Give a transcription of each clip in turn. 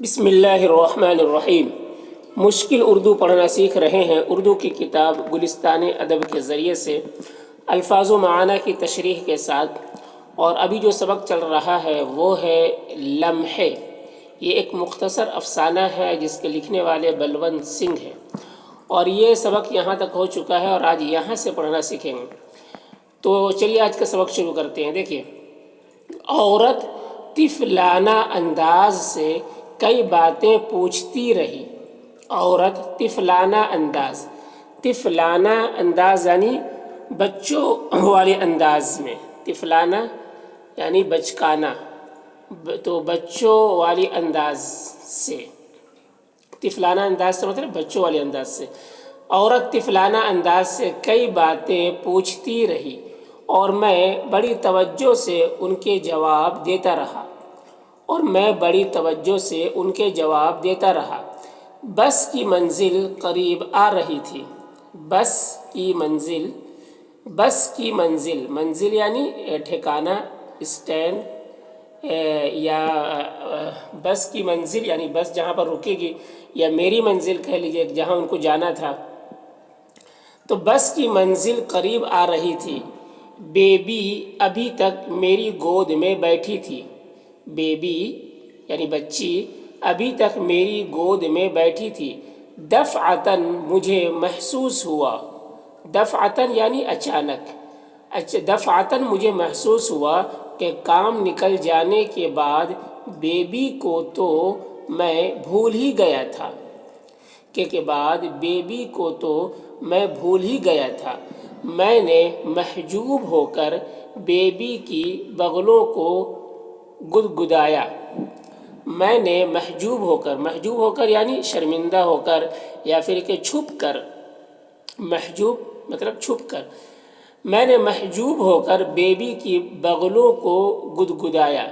بسم اللہ الرحمن الرحیم۔ مشکل اردو پڑھنا سیکھ رہے ہیں۔ اردو کی کتاب گلستان ادب کے ذریعے سے الفاظ و معنی کی تشریح کے ساتھ، اور ابھی جو سبق چل رہا ہے وہ ہے لمحے۔ یہ ایک مختصر افسانہ ہے جس کے لکھنے والے بلونت سنگھ ہیں، اور یہ سبق یہاں تک ہو چکا ہے اور آج یہاں سے پڑھنا سیکھیں گے۔ تو چلیے آج کا سبق شروع کرتے ہیں۔ دیکھیے، عورت طفلانہ انداز سے کئی باتیں پوچھتی رہی۔ عورت طفلانہ انداز یعنی بچوں والے انداز میں، طفلانہ یعنی بچکانہ، تو بچوں والی انداز سے، طفلانہ انداز سے مطلب بچوں والے انداز سے۔ عورت طفلانہ انداز سے کئی باتیں پوچھتی رہی اور میں بڑی توجہ سے ان کے جواب دیتا رہا۔ بس کی منزل قریب آ رہی تھی۔ منزل یعنی ٹھکانہ، اسٹینڈ، یا بس کی منزل یعنی بس جہاں پر رکے گی، یا میری منزل کہہ لیجیے جہاں ان کو جانا تھا۔ تو بس کی منزل قریب آ رہی تھی۔ بیبی ابھی تک میری گود میں بیٹھی تھی۔ بیبی یعنی بچی ابھی تک میری گود میں بیٹھی تھی۔ دفعتاً مجھے محسوس ہوا، دفعتاً یعنی اچانک، دفعتاً مجھے محسوس ہوا کہ کام نکل جانے کے بعد بیبی کو تو میں بھول ہی گیا تھا۔ میں نے محجوب ہو کر بیبی کی بغلوں کو گدگدایا۔ محجوب ہو کر یعنی شرمندہ ہو کر، یا پھر کہ چھپ کر، محجوب مطلب چھپ کر۔ میں نے محجوب ہو کر بیبی کی بغلوں کو گدگدایا۔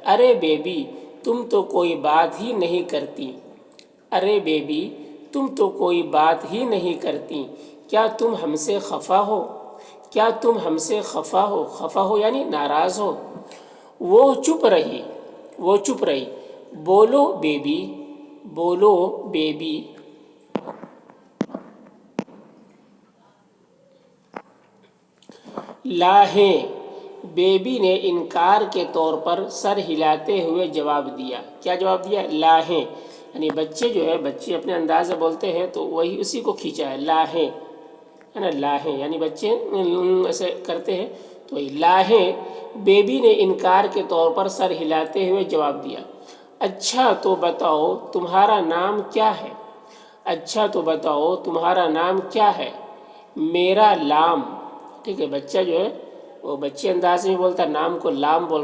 ارے بیبی تم تو کوئی بات ہی نہیں کرتی، کیا تم ہم سے خفا ہو؟ خفا ہو یعنی ناراض ہو۔ وہ چپ رہی۔ بولو بیبی۔ لاہیں، بیبی نے انکار کے طور پر سر ہلاتے ہوئے جواب دیا۔ کیا جواب دیا؟ لاہیں، یعنی بچے اپنے انداز میں بولتے ہیں تو وہی اسی کو کھینچا ہے، لاہیں ہے نا، لاہیں یعنی بچے ایسے کرتے ہیں تو وہی لاہیں۔ بیبی نے انکار کے طور پر سر ہلاتے ہوئے جواب دیا۔ اچھا تو بتاؤ تمہارا نام کیا ہے؟ میرا لام۔ ٹھیک ہے، بچہ جو ہے وہ بچے انداز میں بولتا، نام کو لام بول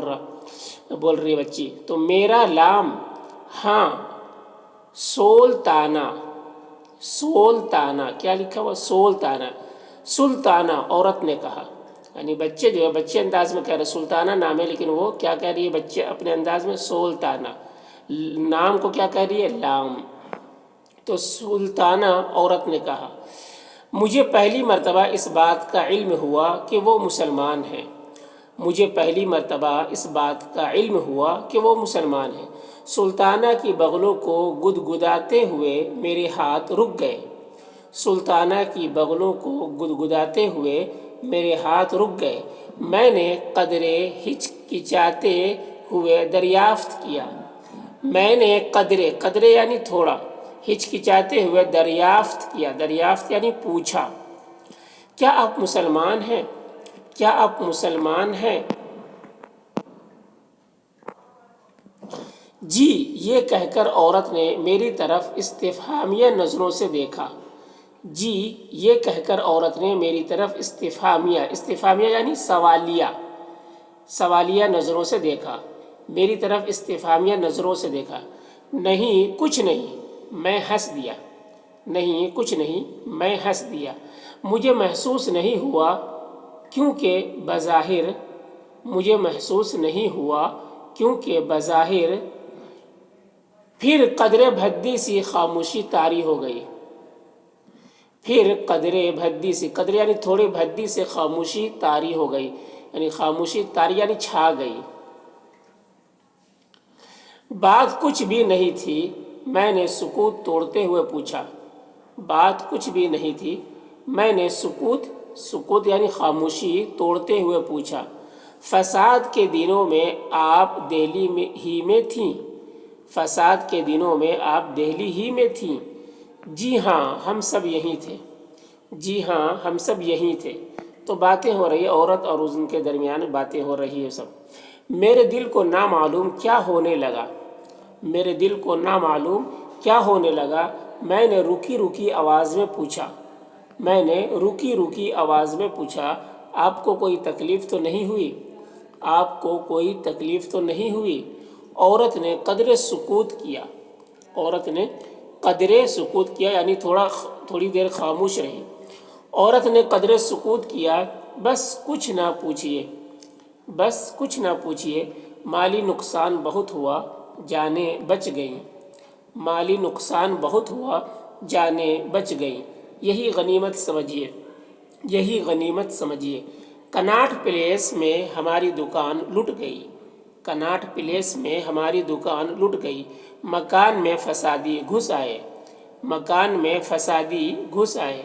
رہی ہے بچی۔ تو میرا لام، ہاں، سولتانہ، کیا لکھا ہوا؟ سلطانہ، عورت نے کہا۔ یعنی بچے انداز میں کہہ رہے سلطانہ نام ہے، لیکن وہ کیا کہہ رہی ہے بچے اپنے انداز میں؟ سولتانہ۔ نام کو کیا کہہ رہی ہے؟ لام۔ تو سلطانہ عورت نے کہا، مجھے پہلی مرتبہ اس بات کا علم ہوا کہ وہ مسلمان ہیں۔ سلطانہ کی بغلوں کو گدگداتے ہوئے میرے ہاتھ رک گئے۔ میں نے قدرے ہچکچاتے ہوئے دریافت کیا۔ قدرے یعنی تھوڑا، ہچکچاتے ہوئے دریافت یعنی پوچھا، کیا آپ مسلمان ہیں؟ جی، یہ کہہ کر عورت نے میری طرف استفہامیہ نظروں سے یعنی سوالیہ نظروں سے دیکھا، میری طرف استفہامیہ نظروں سے دیکھا۔ نہیں کچھ نہیں، میں ہنس دیا۔ مجھے محسوس نہیں ہوا کیونکہ بظاہر پھر قدرے بھدی سی خاموشی طاری ہو گئی۔ قدرے یعنی تھوڑی بھدی سے خاموشی طاری ہو گئی، یعنی خاموشی طاری یعنی چھا گئی۔ بات کچھ بھی نہیں تھی، میں نے سکوت توڑتے ہوئے پوچھا۔ بات کچھ بھی نہیں تھی، میں نے سکوت یعنی خاموشی توڑتے ہوئے پوچھا، فساد کے دنوں میں آپ دہلی ہی میں تھیں؟ فساد کے دنوں میں آپ دہلی ہی میں تھیں؟ جی ہاں، ہم سب یہیں تھے۔ جی ہاں، ہم سب یہیں تھے۔ تو باتیں ہو رہی ہے، عورت اور ان کے درمیان باتیں ہو رہی ہے سب۔ میرے دل کو نامعلوم کیا ہونے لگا، میرے دل کو نامعلوم کیا ہونے لگا، میں نے رکی رکی آواز میں پوچھا، میں نے رکی رکی آواز میں پوچھا، آپ کو کوئی تکلیف تو نہیں ہوئی؟ آپ کو کوئی تکلیف تو نہیں ہوئی؟ عورت نے قدرے سکوت کیا، عورت نے قدرے سکوت کیا یعنی تھوڑی دیر خاموش رہی۔ عورت نے قدرے سکوت کیا، بس کچھ نہ پوچھئے، بس کچھ نہ پوچھئے، مالی نقصان بہت ہوا، جانیں بچ گئیں، مالی نقصان بہت ہوا، جانیں بچ گئیں، یہی غنیمت سمجھیے، یہی غنیمت سمجھیے۔ کناٹ پلیس میں ہماری دکان لٹ گئی، کناٹ پلیس میں ہماری دکان لٹ گئی، مکان میں فسادی گھس آئے، مکان میں فسادی گھس آئے،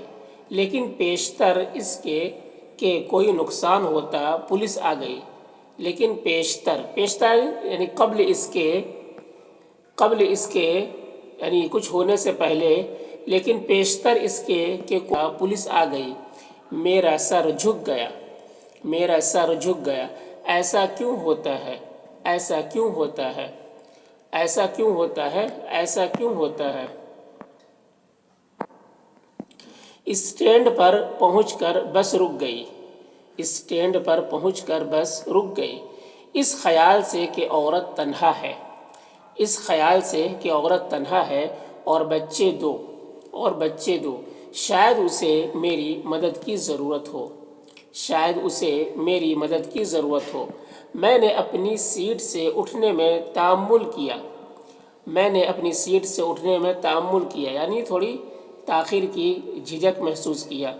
لیکن پیشتر اس کے کہ کوئی نقصان ہوتا پولیس آ گئی، لیکن پیشتر یعنی قبل اس کے یعنی کچھ ہونے سے پہلے، لیکن پیشتر اس کے کہ پولیس آ گئی، میرا سر جھک گیا، میرا سر جھک گیا، ایسا کیوں ہوتا ہے، ایسا کیوں ہوتا ہے، ایسا کیوں ہوتا ہے، ایسا کیوں ہوتا ہے۔ اسٹینڈ پر پہنچ کر بس رک گئی، اسٹینڈ پر پہنچ کر بس رک گئی، اس خیال سے کہ عورت تنہا ہے، اس خیال سے کہ عورت تنہا ہے اور بچے دو، شاید اسے میری مدد کی ضرورت ہو، شاید اسے میری مدد کی ضرورت ہو۔ میں نے اپنی سیٹ سے اٹھنے میں تأمل کیا، میں نے اپنی سیٹ سے اٹھنے میں تأمل کیا یعنی تھوڑی تاخیر کی جھجک محسوس کیا،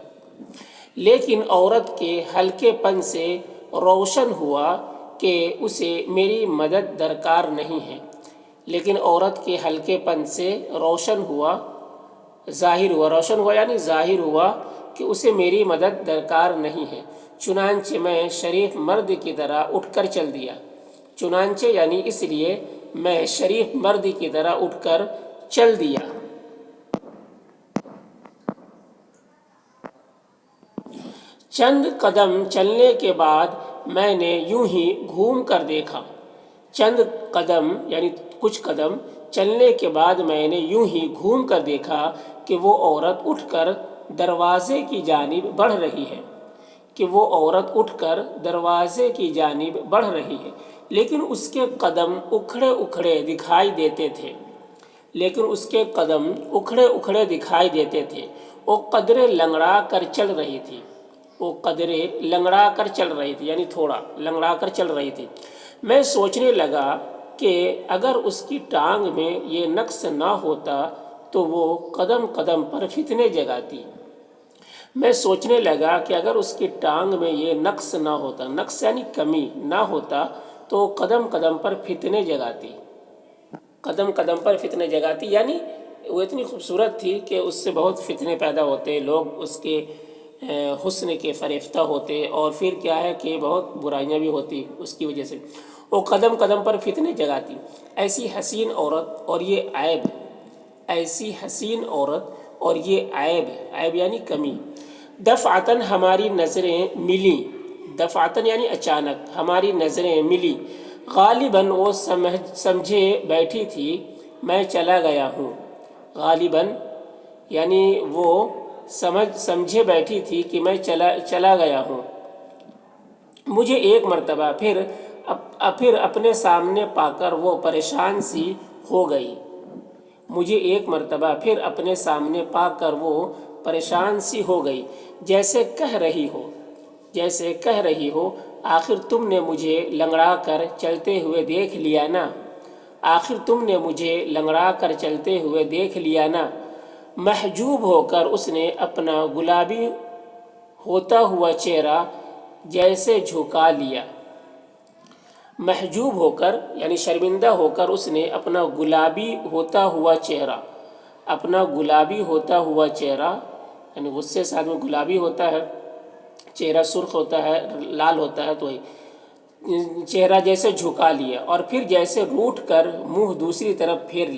لیکن عورت کے ہلکے پن سے روشن ہوا کہ اسے میری مدد درکار نہیں ہے، لیکن عورت کے ہلکے پن سے روشن ہوا یعنی ظاہر ہوا کہ اسے میری مدد درکار نہیں ہے، چنانچہ میں شریف مرد کی طرح اٹھ کر چل دیا، چنانچہ یعنی اس لیے میں شریف مرد کی طرح اٹھ کر چل دیا۔ چند قدم چلنے کے بعد میں نے یوں ہی گھوم کر دیکھا، چند قدم یعنی کچھ قدم چلنے کے بعد میں نے یوں ہی گھوم کر دیکھا کہ وہ عورت اٹھ کر دروازے کی جانب بڑھ رہی ہے، کہ وہ عورت اٹھ کر دروازے کی جانب بڑھ رہی ہے، لیکن اس کے قدم اکھڑے اکھڑے دکھائی دیتے تھے، لیکن اس کے قدم اکھڑے اکھڑے دکھائی دیتے تھے، وہ قدرے لنگڑا کر چل رہی تھی، وہ قدرے لنگڑا کر چل رہی تھی یعنی تھوڑا لنگڑا کر چل رہی تھی۔ میں سوچنے لگا کہ اگر اس کی ٹانگ میں یہ نقص نہ ہوتا تو وہ قدم قدم پر فتنے جگاتی، میں سوچنے لگا کہ اگر اس کی ٹانگ میں یہ نقص نہ ہوتا، نقص یعنی کمی نہ ہوتا تو قدم قدم پر فتنے جگاتی، قدم قدم پر فتنے جگاتی یعنی وہ اتنی خوبصورت تھی کہ اس سے بہت فتنے پیدا ہوتے، لوگ اس کے حسن کے فریفتہ ہوتے، اور پھر کیا ہے کہ بہت برائیاں بھی ہوتی اس کی وجہ سے، وہ قدم قدم پر فتنے جگاتی۔ ایسی حسین عورت اور یہ عیب، ایسی حسین عورت اور یہ عیب یعنی کمی، دفعتاً ہماری نظریں ملیں، دفعتاً یعنی اچانک ہماری نظریں ملیں، غالباً وہ سمجھے بیٹھی تھی میں چلا گیا ہوں، غالباً یعنی وہ سمجھے بیٹھی تھی کہ میں چلا گیا ہوں۔ مجھے ایک مرتبہ پھر اپنے سامنے پا کر وہ پریشان سی ہو گئی، مجھے ایک مرتبہ پھر اپنے سامنے پا کر وہ پریشان سی ہو گئی، جیسے کہہ رہی ہو آخر تم نے مجھے لنگڑا کر چلتے ہوئے دیکھ لیا نا، آخر تم نے مجھے لنگڑا کر چلتے ہوئے دیکھ لیا نا۔ محجوب ہو کر اس نے اپنا گلابی ہوتا ہوا چہرہ جیسے جھکا لیا، محجوب ہو کر یعنی شرمندہ ہو کر اس نے اپنا گلابی ہوتا ہوا چہرہ یعنی غصے سے آدمی گلابی ہوتا ہے، چہرہ سرخ ہوتا ہے، لال ہوتا ہے، تو چہرہ جیسے جھکا لیا اور پھر جیسے روٹھ کر منہ دوسری طرف پھیر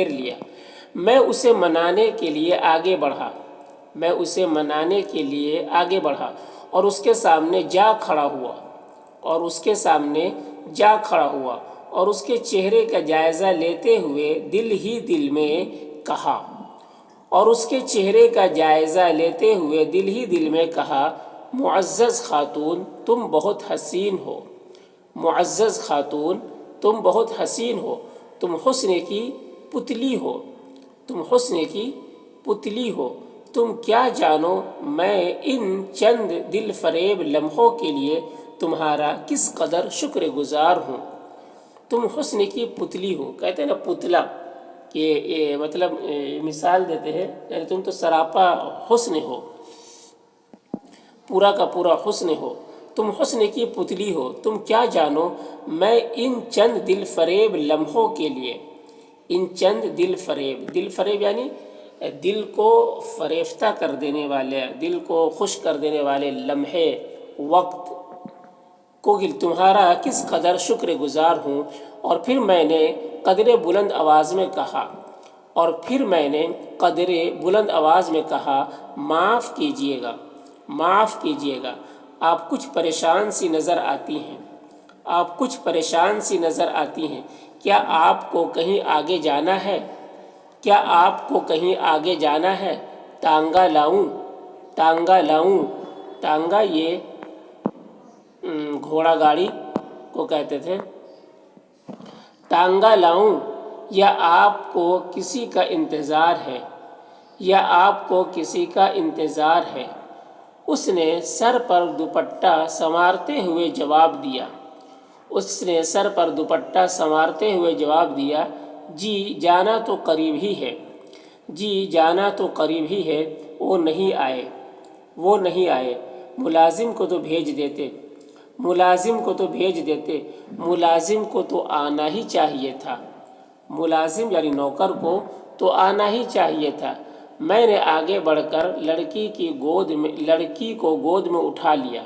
لیا میں اسے منانے کے لیے آگے بڑھا اور اس کے سامنے جا کھڑا ہوا اور اس کے چہرے کا جائزہ لیتے ہوئے دل ہی دل میں کہا معزز خاتون تم بہت حسین ہو، تم حسن کی پتلی ہو، تم کیا جانو میں ان چند دل فریب لمحوں کے لیے تمہارا کس قدر شکر گزار ہوں۔ تم حسن کی پتلی ہو، کہتے ہیں نا پتلا، کہ یہ مطلب مثال دیتے ہیں، یعنی تم تو سراپا حسن ہو، پورا کا پورا حسن ہو، تم حسن کی پتلی ہو، تم کیا جانو میں ان چند دل فریب لمحوں کے لیے، دل فریب یعنی دل کو فریفتہ کر دینے والے، دل کو خوش کر دینے والے لمحے، وقت کو تمہارا کس قدر شکر گزار ہوں۔ اور پھر میں نے قدر بلند آواز میں کہا معاف کیجیے گا، آپ کچھ پریشان سی نظر آتی ہیں، کیا آپ کو کہیں آگے جانا ہے؟ ٹانگا لاؤں، ٹانگا یہ گھوڑا گاڑی کو کہتے تھے، ٹانگا لاؤں یا آپ کو کسی کا انتظار ہے؟ اس نے سر پر دوپٹہ سنوارتے ہوئے جواب دیا، جی جانا تو قریب ہی ہے، وہ نہیں آئے، ملازم کو تو بھیج دیتے، ملازم کو تو آنا ہی چاہیے تھا، ملازم یعنی نوکر کو تو آنا ہی چاہیے تھا۔ میں نے آگے بڑھ کر لڑکی کو گود میں اٹھا لیا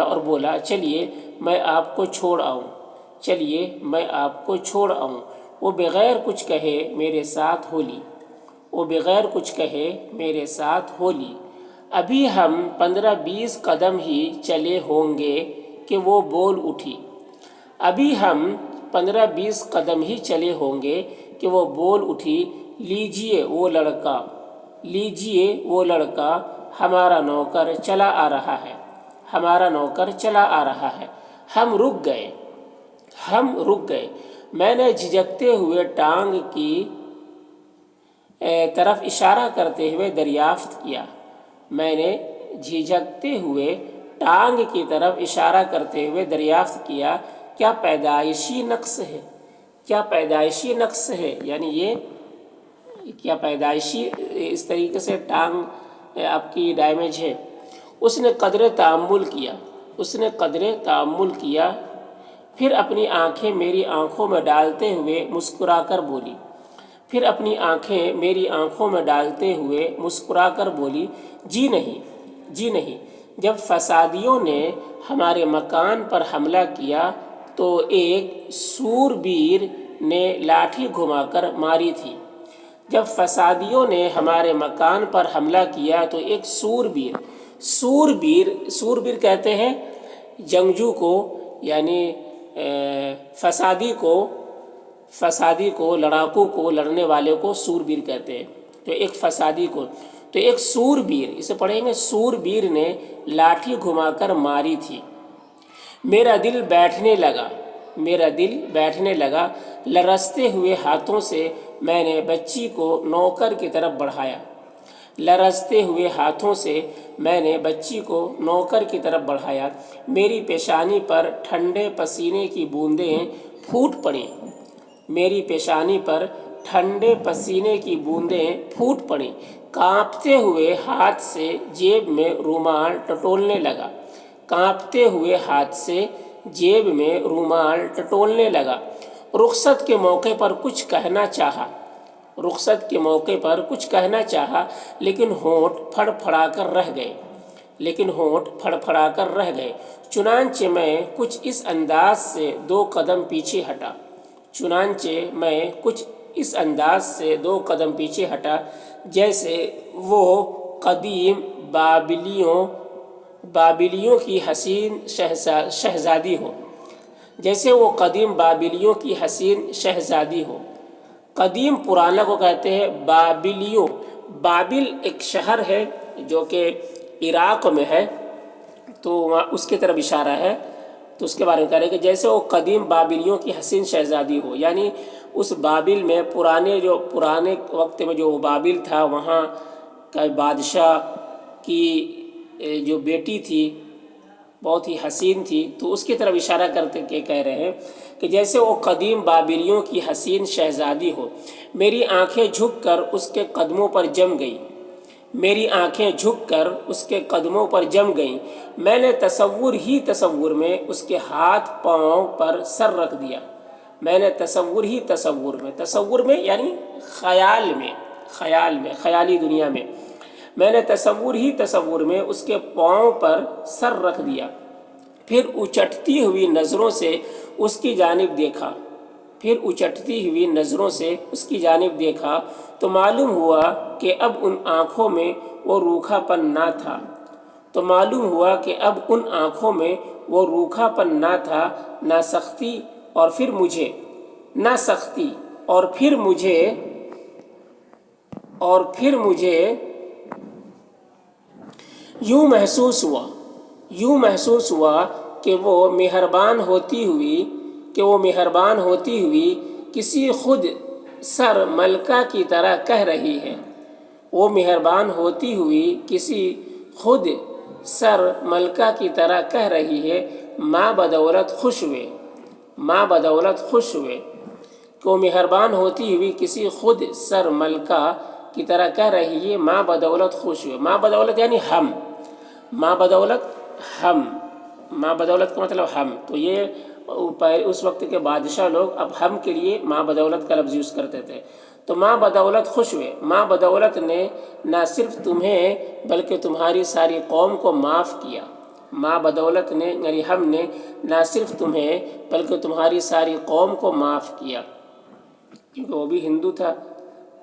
اور بولا چلیے میں آپ کو چھوڑ آؤں۔ وہ بغیر کچھ کہے میرے ساتھ ہو لی۔ ابھی ہم 15-20 قدم ہی چلے ہوں گے کہ وہ بول اٹھی، لیجیے وہ لڑکا ہمارا نوکر چلا آ رہا ہے۔ ہم رک گئے، میں نے جھجکتے ہوئے ٹانگ کی طرف اشارہ کرتے ہوئے دریافت کیا، کیا پیدائشی نقص ہے؟ یعنی یہ کیا پیدائشی اس طریقے سے ٹانگ آپ کی ڈیمیج ہے؟ اس نے قدرے تأمل کیا، پھر اپنی آنکھیں میری آنکھوں میں ڈالتے ہوئے مسکرا کر بولی، جی نہیں، جب فسادیوں نے ہمارے مکان پر حملہ کیا تو ایک سوربیر نے لاٹھی گھما کر ماری تھی۔ سوربیر کہتے ہیں جنگجو کو، یعنی فسادی کو، لڑاکو کو، لڑنے والے کو سوربیر کہتے ہیں۔ تو ایک سوربیر، اسے پڑھیں گے، سوربیر نے لاٹھی گھما کر ماری تھی۔ میرا دل بیٹھنے لگا، لرزتے ہوئے ہاتھوں سے میں نے بچی کو نوکر کی طرف بڑھایا، میری پیشانی پر ٹھنڈے پسینے کی بوندیں پھوٹ پڑیں، کانپتے ہوئے ہاتھ سے جیب میں رومال ٹٹولنے لگا، کانپتے ہوئے ہاتھ سے جیب میں رومال ٹٹولنے لگا۔ رخصت کے موقع پر کچھ کہنا چاہا، رخصت کے موقع پر کچھ کہنا چاہا، لیکن ہونٹ پھڑ پھڑا کر رہ گئے، لیکن ہونٹ پھڑ پھڑا کر رہ گئے۔ چنانچہ میں کچھ اس انداز سے 2 قدم پیچھے ہٹا، چنانچہ میں کچھ اس انداز سے 2 قدم پیچھے ہٹا، جیسے وہ قدیم بابلیوں کی حسین شہزادی ہو، جیسے وہ قدیم بابلیوں کی حسین شہزادی ہو۔ قدیم پرانا کو کہتے ہیں بابلیوں۔ بابل ایک شہر ہے جو کہ عراق میں ہے، تو وہاں اس کی طرف اشارہ ہے، تو اس کے بارے میں کہہ رہے ہیں کہ جیسے وہ قدیم بابلیوں کی حسین شہزادی ہو، یعنی اس بابل میں پرانے وقت میں جو بابل تھا، وہاں کا بادشاہ کی جو بیٹی تھی بہت ہی حسین تھی، تو اس کی طرف اشارہ کرتے کہ کہہ رہے ہیں کہ جیسے وہ قدیم بابلیوں کی حسین شہزادی ہو۔ میری آنکھیں جھک کر اس کے قدموں پر جم گئی، میری آنکھیں جھک کر اس کے قدموں پر جم گئیں۔ میں نے تصور میں اس کے ہاتھ پاؤں پر سر رکھ دیا، میں نے تصور میں یعنی خیالی دنیا میں، میں نے تصور میں اس کے پاؤں پر سر رکھ دیا، پھر اچٹتی ہوئی نظروں سے اس کی جانب دیکھا، تو معلوم ہوا کہ اب ان آنکھوں میں وہ روکھا پن نہ تھا، نہ سختی، اور پھر مجھے یوں محسوس ہوا کہ وہ مہربان ہوتی ہوئی کسی خود سر ملکہ کی طرح کہہ رہی ہے، وہ مہربان ہوتی ہوئی کسی خود سر ملکہ کی طرح کہہ رہی ہے، ماں بدولت خوش ہوئے، کہ وہ مہربان ہوتی ہوئی کسی خود سر ملکہ کی طرح کہہ رہی ہے، ماں بدولت خوش ہوئے۔ ماں بدولت یعنی ہم، ماں بدولت کا مطلب ہم، تو یہ اس وقت کے بادشاہ لوگ اب ہم کے لیے ماں بدولت کا لفظ یوز کرتے تھے۔ تو ماں بدولت خوش ہوئے، ماں بدولت نے نہ صرف تمہیں بلکہ تمہاری ساری قوم کو معاف کیا، ماں بدولت نے یعنی ہم نے نہ صرف تمہیں بلکہ تمہاری ساری قوم کو معاف کیا، کیونکہ وہ بھی ہندو تھا،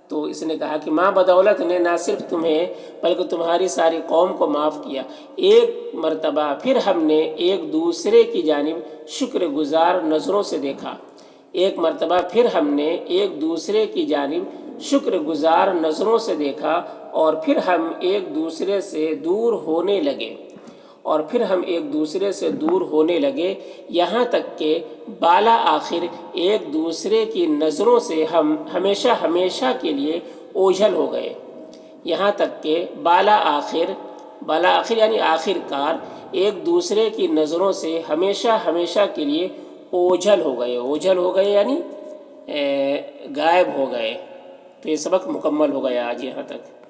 تو اس نے کہا کہ ماں بدولت نے نہ صرف تمہیں بلکہ تمہاری ساری قوم کو معاف کیا۔ ایک مرتبہ پھر ہم نے ایک دوسرے کی جانب شکر گزار نظروں سے دیکھا، ایک مرتبہ پھر ہم نے ایک دوسرے کی جانب شکر گزار نظروں سے دیکھا، اور پھر ہم ایک دوسرے سے دور ہونے لگے، یہاں تک کہ بالا آخر ایک دوسرے کی نظروں سے ہم ہمیشہ کے لیے اوجھل ہو گئے، یہاں تک کہ بالا آخر یعنی آخر کار ایک دوسرے کی نظروں سے ہمیشہ کے لیے اوجھل ہو گئے یعنی غائب ہو گئے۔ تو یہ سبق مکمل ہو گیا آج یہاں تک۔